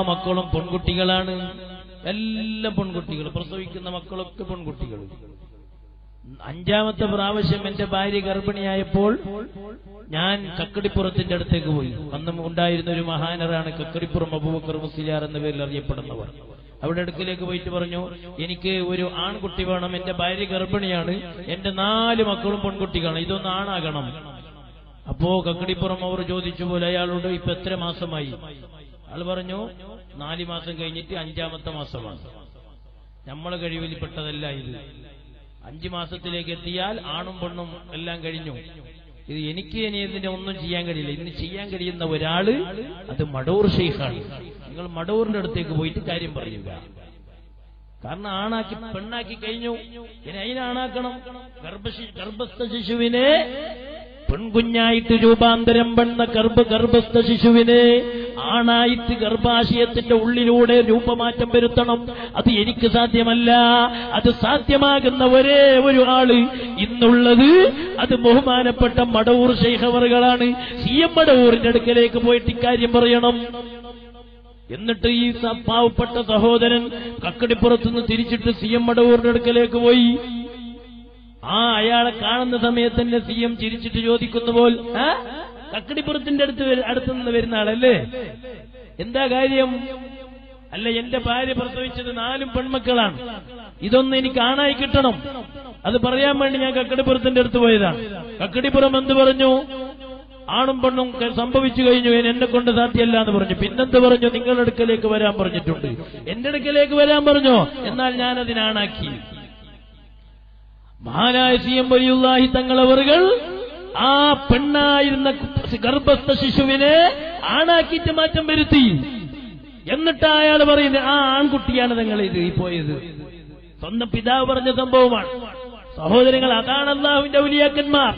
മക്കളും പെൺകുട്ടികളാണ്. എല്ലാം പെൺകുട്ടികൾ. പ്രസവിക്കുന്ന മക്കളൊക്കെ പെൺകുട്ടികൾ. 5ാമത്തെ പ്രാവശ്യം എന്റെ ഭാര്യ ഗർഭിണിയായപ്പോൾ ഞാൻ കക്കടിപ്പുറത്തിന്റെ അടുത്തേക്ക് പോയി. അന്നും ഉണ്ടായിരുന്ന ഒരു മഹാനറാണ് കക്കടിപ്പുറം അബൂബക്കർ മുസ്ലിയാർ എന്ന പേരിൽ അറിയപ്പെടുന്നവർ. അവിടെ അടുക്കിലേക്ക് പോയിട്ട് പറഞ്ഞു, എനിക്ക് ഒരു ആൺകുട്ടി വേണം, എന്റെ ഭാര്യ ഗർഭിണിയാണ്, എന്റെ 4 മക്കളും പെൺകുട്ടികളാണ്, ഇതൊന്ന് ആണാകണം. അപ്പോ കക്കടിപ്പുറം അവർ ചോദിച്ചു പോലെ അയാളോട് ഇപ്പൊ എത്ര മാസമായി? അയാൾ പറഞ്ഞു 4 മാസം കഴിഞ്ഞിട്ട് 5ാമത്തെ മാസമാണ്. നമ്മളെ കഴിവിൽപ്പെട്ടതല്ല ഇത്. 5 മാസത്തിലേക്ക് എത്തിയാൽ ആണും പെണ്ണും എല്ലാം കഴിഞ്ഞു. ഇത് എനിക്ക് ഇനി ഇതിനെ ഒന്നും ചെയ്യാൻ കഴിയില്ല. ഇതിന് ചെയ്യാൻ കഴിയുന്ന ഒരാള് അത് മടവൂർ ഷെയ്ഖാണ്. നിങ്ങൾ മടവൂരിന്റെ അടുത്തേക്ക് പോയിട്ട് കാര്യം പറയുക. കാരണം ആണാക്കി പെണ്ണാക്കി കഴിഞ്ഞു, ഇനി അതിനാണാക്കണം. ഗർഭസ്ഥ ശിശുവിനെ പെൺകുഞ്ഞായിട്ട് രൂപാന്തരം വന്ന ഗർഭസ്ഥ ശിശുവിനെ ആണായിട്ട് ഗർഭാശയത്തിന്റെ ഉള്ളിലൂടെ രൂപമാറ്റം വരുത്തണം. അത് എനിക്ക് സാധ്യമല്ല. അത് സാധ്യമാകുന്ന ഒരേ ഒരു ആള് ഇന്നുള്ളത് അത് ബഹുമാനപ്പെട്ട മടവൂർ ശൈഖ് അവറുകളാണ്. CM മടവൂരിന്റെ അടുക്കലേക്ക് പോയിട്ട് ഇക്കാര്യം പറയണം. എന്നിട്ട് ഈ പാവപ്പെട്ട സഹോദരൻ കക്കടിപ്പുറത്തുനിന്ന് തിരിച്ചിട്ട് CM മടവൂരിന്റെ അടുക്കലേക്ക് പോയി. അയാളെ കാണുന്ന സമയത്ത് തന്നെ CM ചിരിച്ചിട്ട് ചോദിക്കുന്ന പോൽ, കക്കടിപ്പുറത്തിന്റെ അടുത്തുനിന്ന് വരുന്ന ആളല്ലേ, എന്താ കാര്യം? അല്ല, എന്റെ ഭാര്യ പ്രസവിച്ചത് 4 പെൺമക്കളാണ്, ഇതൊന്നും എനിക്ക് ആണായി കിട്ടണം. അത് പറയാൻ വേണ്ടി ഞാൻ കക്കടിപ്പുറത്തിന്റെ അടുത്ത് പോയതാണ്. കക്കടിപ്പുറം എന്ത് പറഞ്ഞു? ആണും പെണ്ണും സംഭവിച്ചു കഴിഞ്ഞു, എന്നെ കൊണ്ട് സാധ്യമല്ല എന്ന് പറഞ്ഞു. പിന്നെന്ത് പറഞ്ഞു? നിങ്ങളുടെ അടുക്കലേക്ക് വരാൻ പറഞ്ഞിട്ടുണ്ട്. എന്റെ അടുക്കലേക്ക് വരാൻ പറഞ്ഞോ? എന്നാൽ ഞാൻ അതിനാണാക്കി. മഹാനായ CM വലിയുള്ളാഹി തങ്ങളവറുകൾ ആ പെണ്ണായിരുന്ന ഗർഭസ്ഥ ശിശുവിനെ ആണാക്കിയിട്ട് മാറ്റം വരുത്തി. എന്നിട്ട് അയാൾ പറയുന്നത് ആ ആൺകുട്ടിയാണ് നിങ്ങൾ ഇത് ഈ പോയത്. സ്വന്തം പിതാവ് പറഞ്ഞ സംഭവമാണ്. സഹോദരങ്ങൾ, അതാണ് അല്ലാഹുവിന്റെ ഔലിയാക്കന്മാർ.